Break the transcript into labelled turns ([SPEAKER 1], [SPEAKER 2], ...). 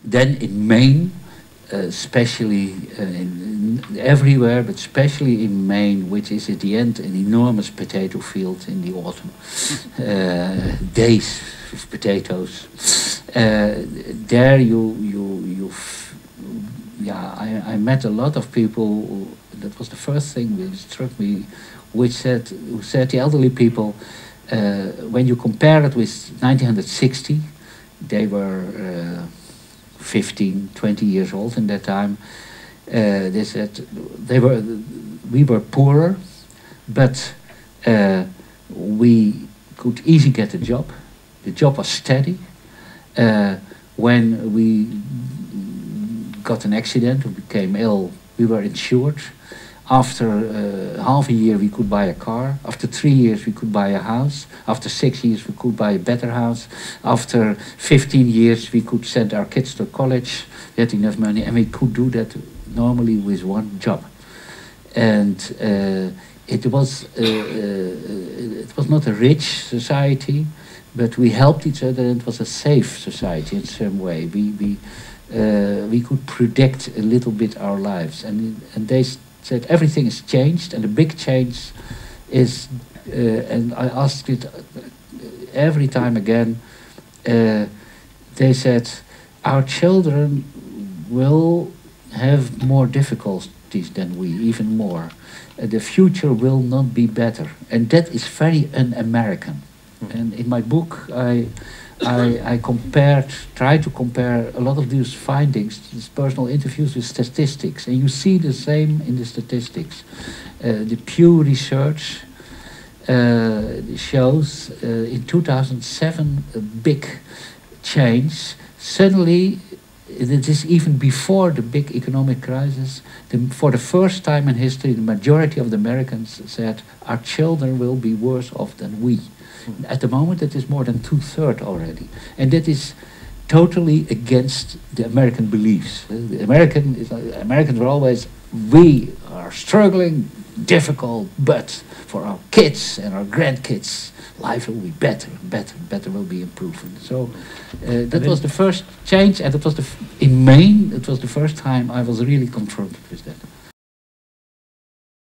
[SPEAKER 1] Then in Maine, especially everywhere, but especially in Maine, which is at the end an enormous potato field in the autumn, days of potatoes. There I met a lot of people. That was the first thing that struck me, who said the elderly people, when you compare it with 1960, they were 15, 20 years old in that time. They said we were poorer, but we could easily get a job. The job was steady. When we got an accident, we became ill, we were insured. After half a year we could buy a car. After 3 years we could buy a house. After 6 years we could buy a better house. After 15 years we could send our kids to college. We had enough money, and we could do that normally with one job. And it was not a rich society, but we helped each other, and it was a safe society in some way. We could predict a little bit our lives, and they said everything has changed, and the big change is, and I asked it every time again, they said our children will have more difficulties than we, even more. The future will not be better, and that is very un-American. And in my book I tried to compare a lot of these findings, these personal interviews, with statistics, and you see the same in the statistics. The Pew Research shows in 2007 a big change. Suddenly, it is even before the big economic crisis, for the first time in history, the majority of the Americans said our children will be worse off than we. At the moment, it is more than 2/3 already, and that is totally against the American beliefs. The Americans were always, we are struggling, difficult, but for our kids and our grandkids, life will be better, better will be improved. So that was the first change, and it was in Maine. It was the first time I was really confronted with that.